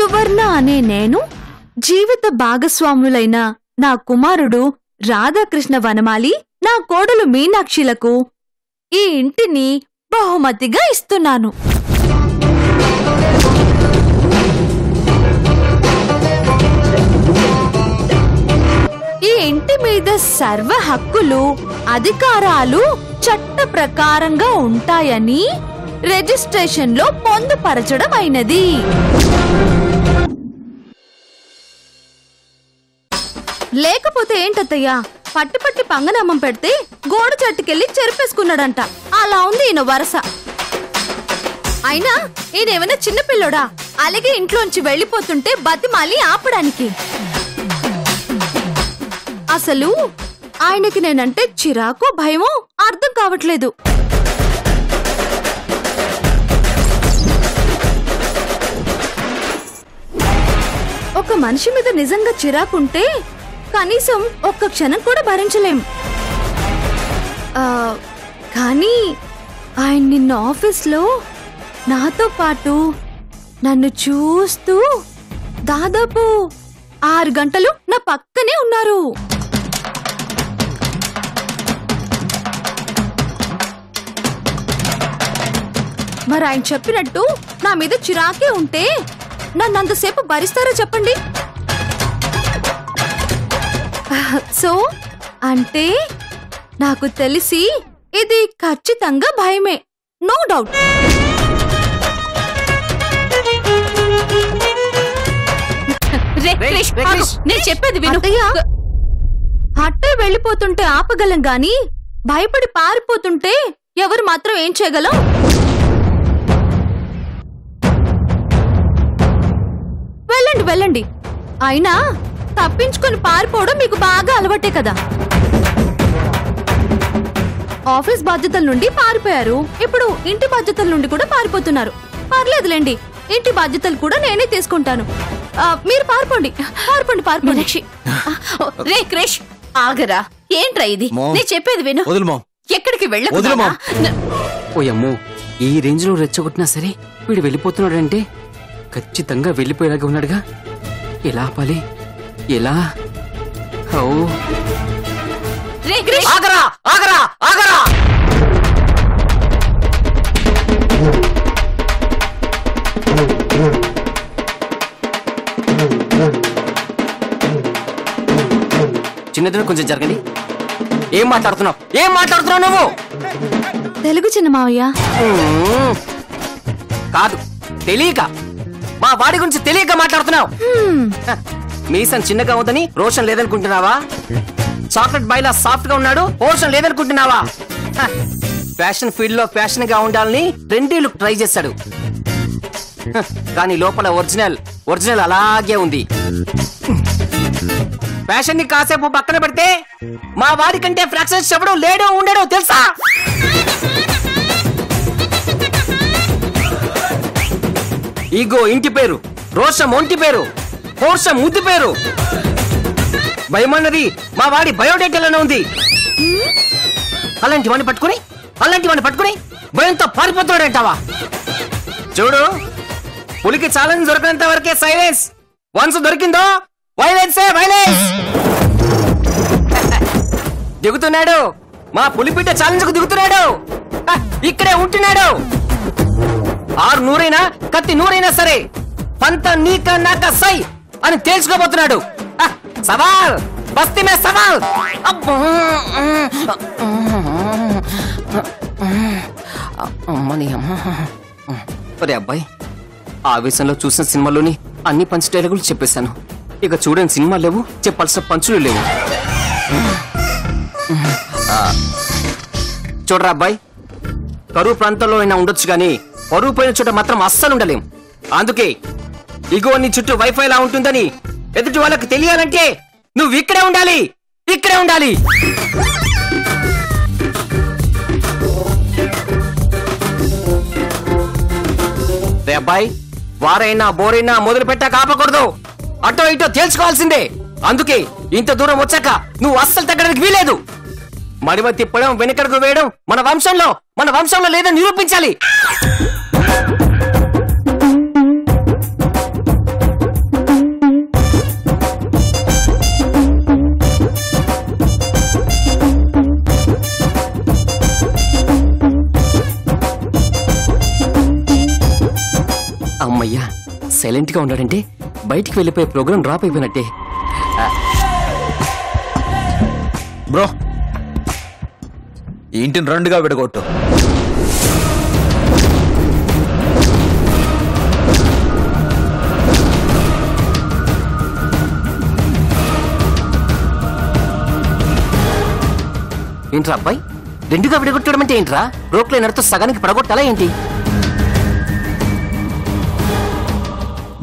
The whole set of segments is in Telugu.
సువర్ణ అనే నేను జీవిత భాగస్వాములైన నా కుమారుడు రాధాకృష్ణ వనమాలి, నా కోడలు మీనాక్షిలకు ఈ ఇంటిని బహుమతిగా ఇస్తున్నాను. ఈ ఇంటి మీద సర్వ హక్కులు, అధికారాలు చట్ట ప్రకారంగా ఉంటాయని రిజిస్ట్రేషన్లో పొందుపరచడం అయినది. లేకపోతే ఏంటత్తయ్యా, పట్టి పంగనామం పెడితే గోడ చెట్టుకెళ్ళి చెరిపేసుకున్నాడంట. అలా ఉంది ఈయన వరస. అయినా ఈయనేమైనా చిన్నపిల్లోడా? అలాగే ఇంట్లోంచి వెళ్ళిపోతుంటే బతిమాలి ఆపడానికి. అసలు ఆయనకి నేనంటే చిరాకో భయమో అర్థం కావట్లేదు. ఒక మనిషి మీద నిజంగా చిరాకుంటే కనీసం ఒక్క క్షణం కూడా భరించలేం. కానీ ఆయన నిన్న ఆఫీస్లో నాతో పాటు నన్ను చూస్తూ దాదాపు 6 గంటలు నా పక్కనే ఉన్నారు. మరి ఆయన చెప్పినట్టు నా మీద చిరాకే ఉంటే నన్ను అంతసేపు భరిస్తారా చెప్పండి? సో అంటే నాకు తెలిసి ఇది ఖచ్చితంగా భయమే, నో డౌట్. నేను చెప్పేది విను. అట్టే వెళ్ళిపోతుంటే ఆపగలం గాని భయపడి పారిపోతుంటే ఎవరు మాత్రం ఏం చేయగలం? వెళ్ళండి వెళ్ళండి. అయినా తప్పించుకొని పారిపోవడం మీకు బాగా అలవాటే కదా. ఆఫీస్ బాధ్యతల నుండి పారిపోయారు, ఇప్పుడు ఇంటి బాధ్యతల నుండి కూడా పారిపోతున్నారు. పర్లేదులేండి, ఇంటి బాధ్యతలు కూడా నేనే తీసుకుంటాను. మీరు పారిపోండి పారిపోండి పారిపోండి. రే క్రిష్, ఆగరా. ఏంట్రా ఇది? నేను చెప్పేది విను. ఎక్కడికి వెళ్ళకు. ఓయమ్మో, ఈ రేంజ్ లో రెచ్చగొట్టినా సరే వీడు వెళ్ళిపోతున్నాడంటే ఖచ్చితంగా వెళ్ళిపోయేలాగా ఉన్నాడుగా. ఎలా ఆపాలి? ఎలా? రే క్రిష్, ఆగరా ఆగరా ఆగరా. చిన్నదిన కొంచెం జరగండి. ఏం మాట్లాడుతున్నావు నువ్వు? తెలుగు చిన్న మావయ్య. కాదు, తెలియక, మా వాడి గురించి తెలియక మాట్లాడుతున్నావు. మీసం చిన్నగా ఉందని రోషన్ లేదనుకుంటున్నావా? చాక్లెట్ బాయ్లా సాఫ్ట్ గా ఉన్నాడు, రోషన్ లేదనుకుంటున్నావా? ఫ్యాషన్ ఫీల్డ్ లో ఫ్యాషన్ గా ఉండాలని 2 లుక్ ట్రై చేశాడు, కానీ లోపల ఒరిజినల్ అలాగే ఉంది. ఫ్యాషన్ ని కాసేపు పక్కన పెడితే మా వాడి కంటే ఫ్రాక్షన్స్ ఎవడు లేడో ఉండడో తెలుసా? ఈగో ఇంటి పేరు, రోషం ఒంటి పేరు, హోర్షం ముద్దు పేరు. భయమన్నది మా వాడి బయోడేటాలోనే ఉంది. అలాంటి వాడిని పట్టుకుని భయంతో పారిపోతాడంటావా? చూడు, పులికి ఛాలెంజ్ దొరికినంత వరకే సైలెన్స్, వన్స్ దొరికిందో వైలెన్సే వైలెన్స్. దిగుతున్నాడు, మా పులిపిట్ట ఛాలెంజ్ కు దిగుతున్నాడు, ఇక్కడే ఉంటున్నాడు. 6 నూరైనా కత్తి నూరైనా సరే పంత నీక నాక సై అని తేల్చుకోబోతున్నాడు. సవాల్, బస్తీ మే సవాల్. అరే అబ్బాయి, ఆవేశంలో చూసిన సినిమాలోని అన్ని పంచ్ డైలాగులు చెప్పేశాను. ఇక చూడని సినిమా లేవు, చెప్పాల్సిన పంచులు లేవు. చూడరా అబ్బాయి, కరువు ప్రాంతంలో అయినా ఉండొచ్చు గాని పరువు పోయిన చోట మాత్రం అస్సలు ఉండలేం. అందుకే ఇగో నీ చుట్టూ వైఫై లా ఉంటుందని ఎదుటి వాళ్ళకి తెలియాలంటే నువ్వు ఇక్కడే ఉండాలి. రే అబ్బాయి, వారైనా బోరైనా మొదలు పెట్టాక ఆపకూడదు, అటో ఇటో తేల్చుకోవాల్సిందే. అందుకే ఇంత దూరం వచ్చాక నువ్వు అస్సలు తగ్గడానికి వీలేదు. మడిమ తిప్పడం, వెనుకడుగు వేయడం మన వంశంలో లేదని నిరూపించాలి. సైలెంట్ గా ఉన్నాడంటే బయటికి వెళ్ళిపోయే ప్రోగ్రామ్ డ్రాప్ అయిపోయినట్టే. బ్రో, ఈ ఇంటిని రెండుగా విడగొట్టు. ఏంట్రా అబ్బాయి, రెండుగా విడగొట్టడం అంటే ఏంట్రా? రోక్లైనర్తో సగానికి పడగొట్టాలా ఏంటి?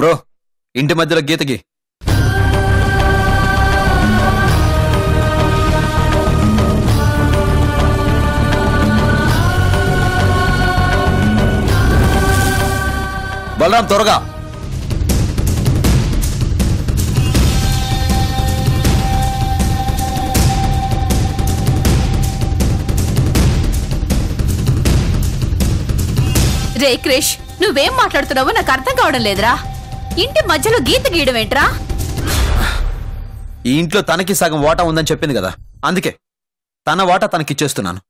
బ్రో, ఇంటి మధ్యలో గీతకి. బలరాం, త్వరగా. రే క్రిష్, నువ్వేం మాట్లాడుతున్నావో నాకు అర్థం కావడం లేదురా. ఇంటి మధ్యలో గీత గీయడం ఏంట్రా? ఈ ఇంట్లో తనకి సగం వాటా ఉందని చెప్పింది కదా, అందుకే తన వాటా తనకిచ్చేస్తున్నాను.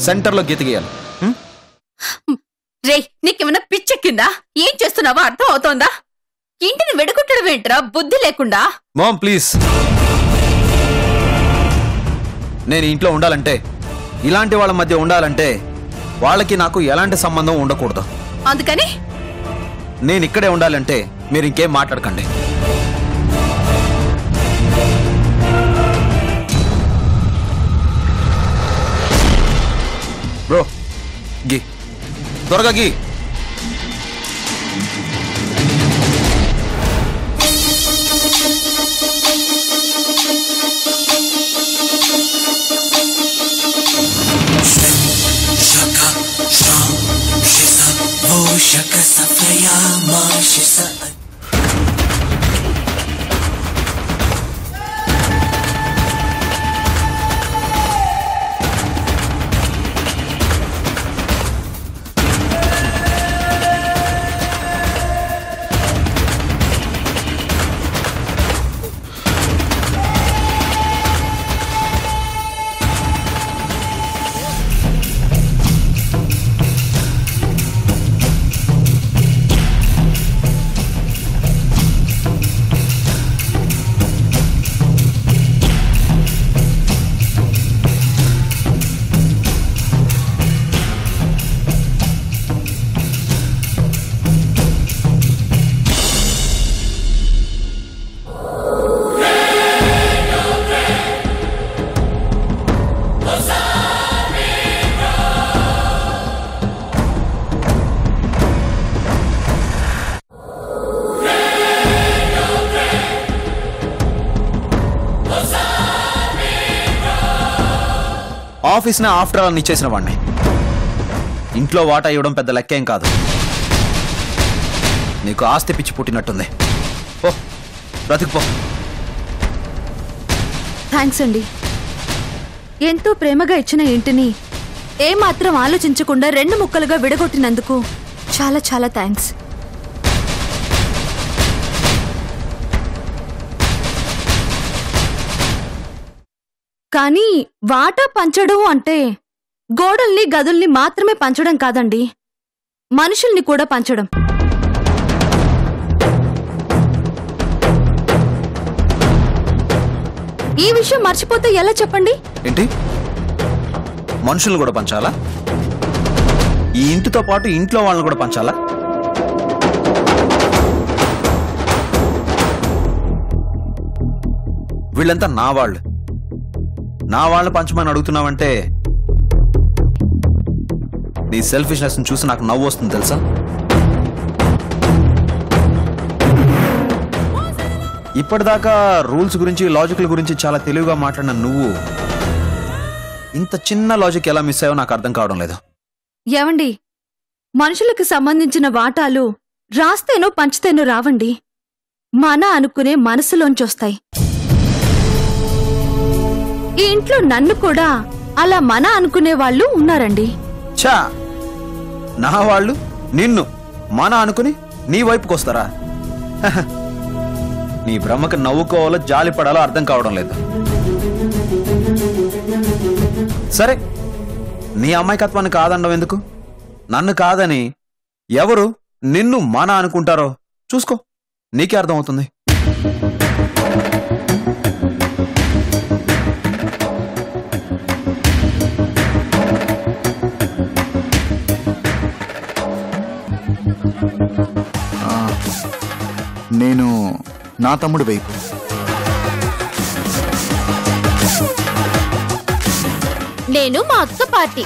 సెంటర్లో గీత గీయాలి. రే, నీకేమన్నా పిచ్చెక్కిందా? ఏం చేస్తున్నావో అర్థం అవుతోందా? ఇంటిని వెడగొట్టడం ఏంట్రా బుద్ధి లేకుండా? మామ్ ప్లీజ్, నేను ఇంట్లో ఉండాలంటే, ఇలాంటి వాళ్ళ మధ్య ఉండాలంటే వాళ్ళకి నాకు ఎలాంటి సంబంధం ఉండకూడదు. అందుకని నేను ఇక్కడే ఉండాలంటే మీరు ఇంకేం మాట్లాడకండి. బ్రో, గీ, త్వరగా గీ. ఆఫీస్ని ఆఫ్టర్ ఆల్ ఇచ్చేసిన వాడిని ఇంట్లో వాటా ఇవ్వడం పెద్ద లెక్కేం కాదు. నీకు ఆస్తి పిచ్చి పుట్టినట్టుంది. ఓ, బ్రతికిపో. థ్యాంక్స్ అండి. ఎంతో ప్రేమగా ఇచ్చిన ఇంటిని ఏమాత్రం ఆలోచించకుండా 2 ముక్కలుగా విడగొట్టినందుకు చాలా చాలా థ్యాంక్స్. కానీ వాటా పంచడం అంటే గోడల్ని గదుల్ని మాత్రమే పంచడం కాదండి, మనుషుల్ని కూడా పంచడం. ఈ విషయం మర్చిపోతే ఎలా చెప్పండి? ఏంటి, మనుషుల్ని కూడా పంచాలా? ఈ ఇంటితో పాటు ఇంట్లో వాళ్ళని కూడా పంచాలా? వీళ్ళంతా నా వాళ్ళు పంచమని అడుగుతున్నావంటే నీ సెల్ఫిష్నెస్ చూసి నాకు నవ్వు వస్తుంది తెలుసా? ఇప్పటిదాకా రూల్స్ గురించి, లాజిక్ల గురించి చాలా తెలివిగా మాట్లాడిన నువ్వు ఇంత చిన్న లాజిక్ ఎలా మిస్ అయ్యో నాకు అర్థం కావడం లేదు. ఏవండి, మనుషులకు సంబంధించిన వాటాలు రాస్తేనో పంచితేనో రావండి, మన అనుకునే మనసులోంచొస్తాయి. ఈ ఇంట్లో నన్ను కూడా అలా మన అనుకునే వాళ్ళు ఉన్నారండి. చా, నా వాళ్ళు నిన్ను మన అనుకుని నీ వైపుకొస్తారా? నీ భ్రమకు నవ్వుకోవాలో జాలి పడాలో అర్థం కావడం లేదు. సరే, నీ అమాయకత్వాన్ని కాదనడం ఎందుకు? నన్ను కాదని ఎవరు నిన్ను మన అనుకుంటారో చూసుకో, నీకే అర్థమవుతుంది. నేను నా తమ్ముడి వైపు. నేను మా అక్క పార్టీ.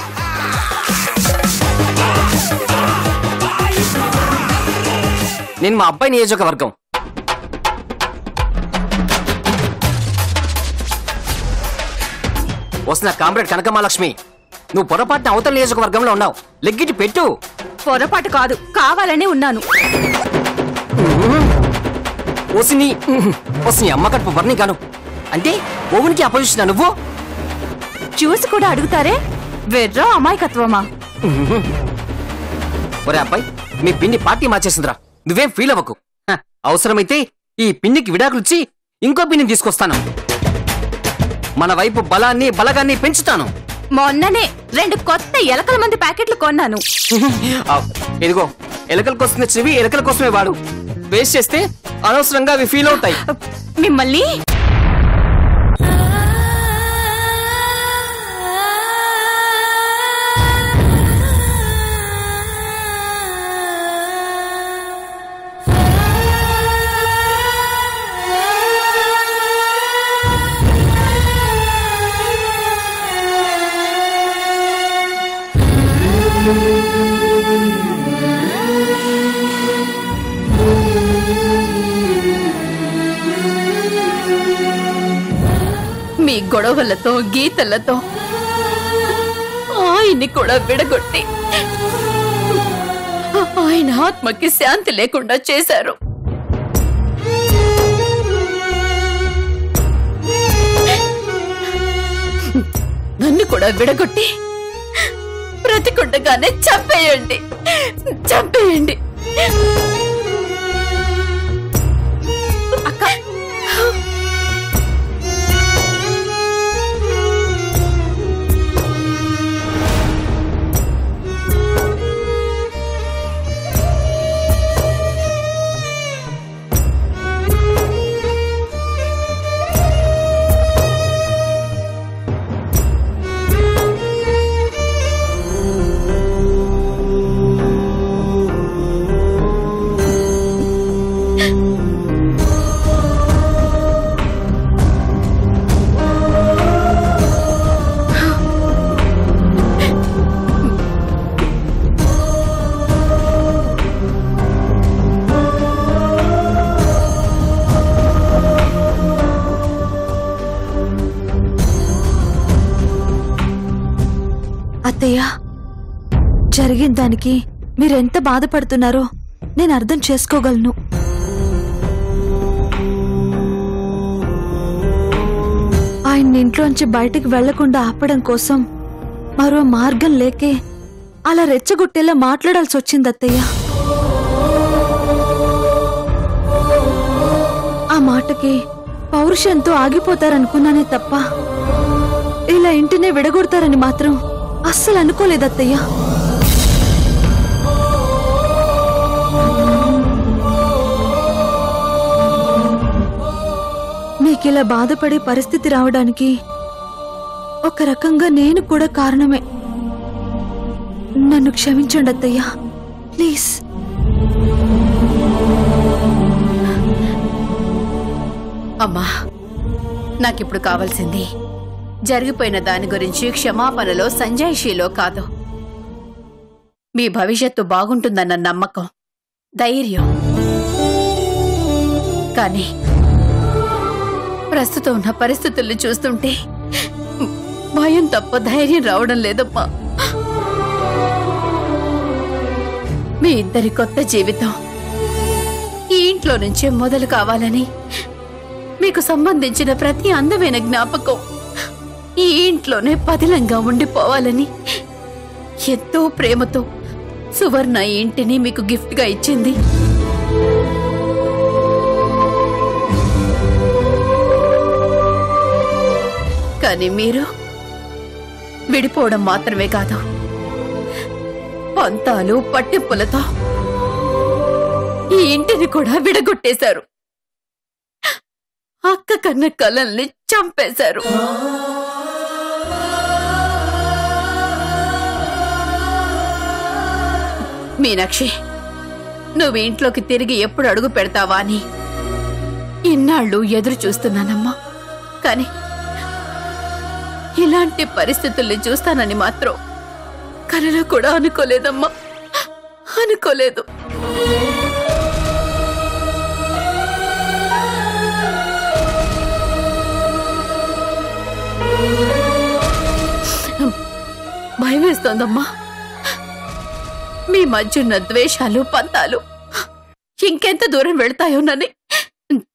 నేను మా అబ్బాయి నియోజకవర్గం. వస్తున్న కామ్రేడ్ కనకమహాలక్ష్మి, నువ్వు పొరపాటున అవతల నియోజకవర్గంలో ఉన్నావు. లెగ్గిటి పెట్టు. పొరపాటు కాదు, కావాలనే ఉన్నాను. వస్తుని అమ్మ కడుపు వర్ణి కాను అంటే ఓవునికి అపోజిషన్ నువ్వు. చూసి కూడా అడుగుతారే, వెర్రా అమాయకత్వమా? ఒరే అబ్బాయి, మీ పిన్ని పార్టీ మార్చేసిందిరా, నువ్వేం ఫీల్ అవ్వకు. అవసరమైతే ఈ పిన్నికి విడాకులిచ్చి ఇంకో పిన్నిని తీసుకొస్తాను. మన వైపు బలగాన్ని పెంచుతాను. మొన్ననే 2 కొత్త ఎలకల మంది ప్యాకెట్లు కొన్నాను. ఇదిగో, ఎలకల కోసం తెచ్చినవి ఎలకల కోసమే వాడు. వేస్ట్ చేస్తే అనవసరంగా అవి ఫీల్ అవుతాయి. మిమ్మల్ని మీ గొడవలతో గీతలతో ఆయన్ని కూడా విడగొట్టి ఆయన ఆత్మకి శాంతి లేకుండా చేశారు. నన్ను కూడా విడగొట్టి బ్రతికుండగానే చంపేయండి. అక్క, అత్తయ్య, జరిగిన దానికి మీరెంత బాధపడుతున్నారో నేను అర్థం చేసుకోగలను. ఆయన ఇంట్లోంచి బయటికి వెళ్లకుండా ఆపడం కోసం మరో మార్గం లేకే అలా రెచ్చగొట్టేలా మాట్లాడాల్సి వచ్చింది అత్తయ్య. ఆ మాటకి పౌరుషంతో ఆగిపోతారనుకున్నానే తప్ప ఇలా ఇంటినే విడగొడతారని మాత్రం అస్సలు అనుకోలేదత్తయ్య. మీకిలా బాధపడే పరిస్థితి రావడానికి ఒక రకంగా నేను కూడా కారణమే. నన్ను క్షమించండి అత్తయ్య, ప్లీజ్. అమ్మా, నాకిప్పుడు కావాల్సింది జరిగిపోయిన దాని గురించి క్షమాపణలో సంజాయిషీలో కాదు, మీ భవిష్యత్తు బాగుంటుందన్న నమ్మకం, ధైర్యం. కానీ ప్రస్తుతం ఉన్న పరిస్థితుల్ని చూస్తుంటే భయం తప్ప ధైర్యం రావడం లేదమ్మా. మీ ఇద్దరి కొత్త జీవితం ఈ ఇంట్లో నుంచే మొదలు కావాలని, మీకు సంబంధించిన ప్రతి అందమైన జ్ఞాపకం ఈ ఇంట్లోనే పదిలంగా ఉండిపోవాలని ఎంతో ప్రేమతో సువర్ణ ఈ ఇంటిని మీకు గిఫ్ట్ గా ఇచ్చింది. కానీ మీరు విడిపోవడం మాత్రమే కాదు, పంతాలు పట్టింపులతో ఈ ఇంటిని కూడా విడగొట్టేశారు. అక్క కన్న కలల్ని చంపేశారు. మీనాక్షి, నువ్వు ఇంట్లోకి తిరిగి ఎప్పుడు అడుగు పెడతావా అని ఇన్నాళ్ళు ఎదురు చూస్తున్నానమ్మా. కాని ఇలాంటి పరిస్థితుల్ని చూస్తానని మాత్రం కలలో కూడా అనుకోలేదమ్మా, అనుకోలేదు. భయం వేస్తోందమ్మా. మీ మధ్య ఉన్న ద్వేషాలు పంతాలు ఇంకెంత దూరం వెళ్తాయోనని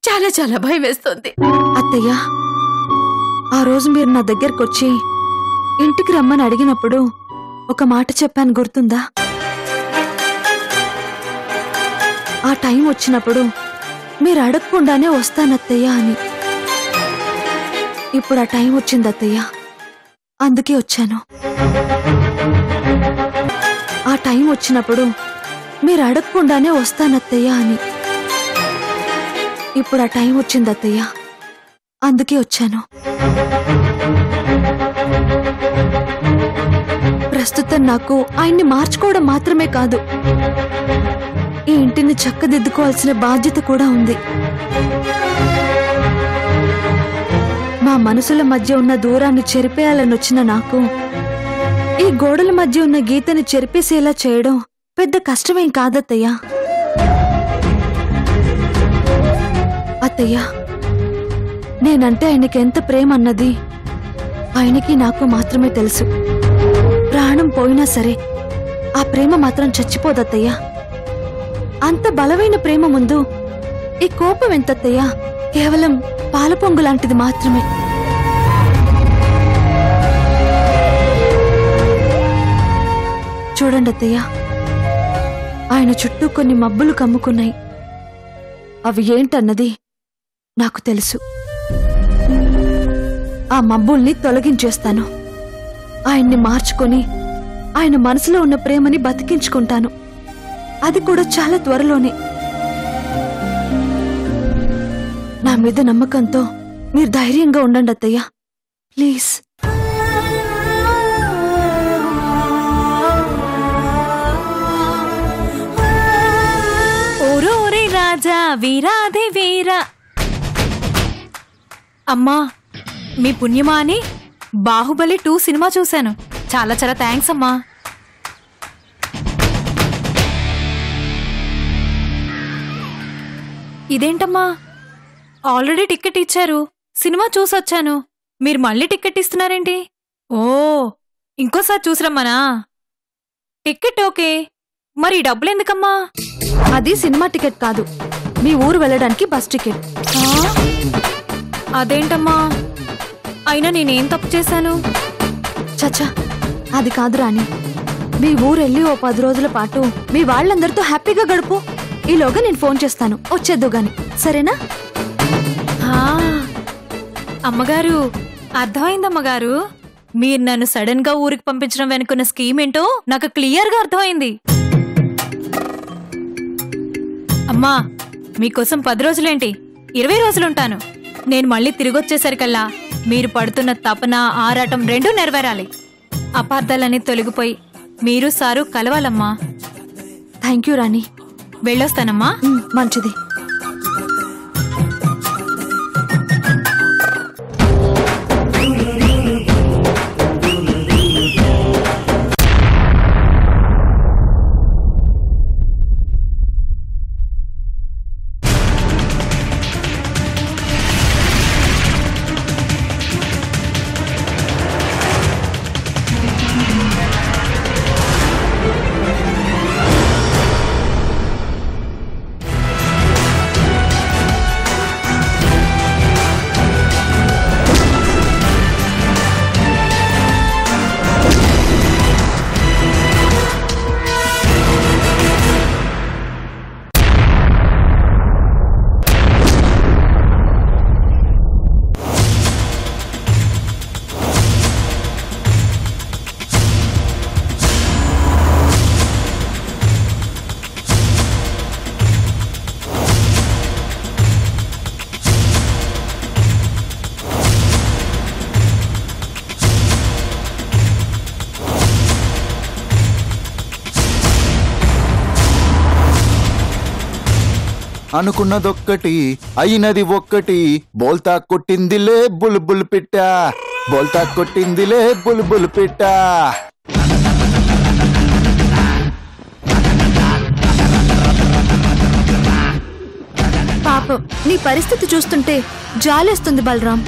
చాలా చాలా భయం వేస్తోంది. అత్తయ్య, ఆ రోజు మీరు నా దగ్గరకు వచ్చి ఇంటికి రమ్మని అడిగినప్పుడు ఒక మాట చెప్పాను, గుర్తుందా? ఆ టైం వచ్చినప్పుడు మీరు అడగకుండానే వస్తానత్తయ్య అని. ఇప్పుడు ఆ టైం వచ్చింది అత్తయ్య, అందుకే వచ్చాను. ఆ టైం వచ్చినప్పుడు మీరు అడగకుండానే వస్తానత్తయ్య అని. ఇప్పుడు ఆ టైం వచ్చింది అత్తయ్య, అందుకే వచ్చాను. ప్రస్తుతం నాకు ఆయన్ని మార్చుకోవడం మాత్రమే కాదు, ఈ ఇంటిని చక్కదిద్దుకోవాల్సిన బాధ్యత కూడా ఉంది. మా మనసుల మధ్య ఉన్న దూరాన్ని చెరిపేయాలని వచ్చిన నాకు ఈ గోడల మధ్య ఉన్న గీతని చెరిపేసేలా చేయడం పెద్ద కష్టమేం కాదత్తయ్యా. అత్తయ్య, నేనంటే ఆయనకి ఎంత ప్రేమ అన్నది ఆయనకి నాకు మాత్రమే తెలుసు. ప్రాణం పోయినా సరే ఆ ప్రేమ మాత్రం చచ్చిపోదత్తయ్యా. అంత బలమైన ప్రేమ ముందు ఈ కోపం ఎంతత్తయ్యా? కేవలం పాలపొంగు లాంటిది మాత్రమే. చూడండి అత్తయ్య, ఆయన చుట్టూ కొన్ని మబ్బులు కమ్ముకున్నాయి. అవి ఏంటన్నది నాకు తెలుసు. ఆ మబ్బుల్ని తొలగించేస్తాను. ఆయన్ని మార్చుకొని ఆయన మనసులో ఉన్న ప్రేమని బతికించుకుంటాను. అది కూడా చాలా త్వరలోనే. నా మీద నమ్మకంతో మీరు ధైర్యంగా ఉండండి అత్తయ్య, ప్లీజ్. ఓరోరే రాజా వీరాధి వీరా. అమ్మా, మీ పుణ్యమా అని బాహుబలి 2 సినిమా చూశాను. చాలా చాలా థ్యాంక్స్ అమ్మా. ఇదేంటమ్మా, ఆల్రెడీ టికెట్ ఇచ్చారు, సినిమా చూసొచ్చాను, మీరు మళ్ళీ టికెట్ ఇస్తున్నారేంటి? ఓ, ఇంకోసారి చూసిరమ్మనా? టికెట్ ఓకే, మరి డబ్బులు ఎందుకమ్మా? అది సినిమా టికెట్ కాదు, మీ ఊరు వెళ్ళడానికి బస్ టికెట్. అదేంటమ్మా, అయినా నేనేం తప్పు చేశాను? చచ్చా, అది కాదు రాణి. మీ ఊరెళ్ళి ఓ 10 రోజుల పాటు మీ వాళ్ళందరితో హ్యాపీగా గడుపు. ఈలోగా నేను ఫోన్ చేస్తాను, వచ్చేద్దు గాని, సరేనా? అమ్మగారు, అర్థమైందమ్మగారు. మీరు నన్ను సడన్ గా ఊరికి పంపించడం వెనుకున్న స్కీమ్ ఏంటో నాకు క్లియర్ గా అర్థమైంది. అమ్మా, మీకోసం 10 రోజులేంటి, 20 రోజులుంటాను. నేను మళ్ళీ తిరిగొచ్చేసరికల్లా మీరు పడుతున్న తపన, ఆరాటం రెండూ నెరవేరాలి. అపార్థాలన్నీ తొలగిపోయి మీరు సారు కలవాలమ్మా. థ్యాంక్ యూ రాణి. వెళ్ళొస్తానమ్మా. మంచిది. అనుకున్నదొక్కటి అయినది ఒక్కటి బోల్తా కొట్టిందిలే బుల్బుల్ పిట్ట బోల్తా కొట్టిందిలే బుల్బుల్ పిట్ట. పాపం నీ పరిస్థితి చూస్తుంటే జాలేస్తుంది బలరాం.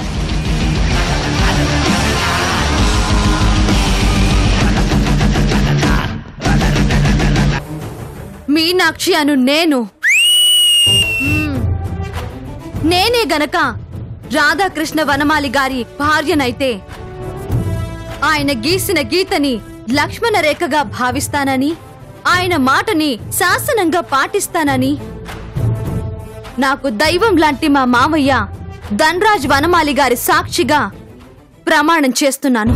మీనాక్షి అను నేనే గనక రాధాకృష్ణ వనమాలి గారి భార్యనైతే ఆయన గీసిన గీతని లక్ష్మణ రేఖగా భావిస్తానని, ఆయన మాటని శాసనంగా పాటిస్తానని నాకు దైవం లాంటి మా మావయ్య ధనరాజ్ వనమాలి గారి సాక్షిగా ప్రమాణం చేస్తున్నాను.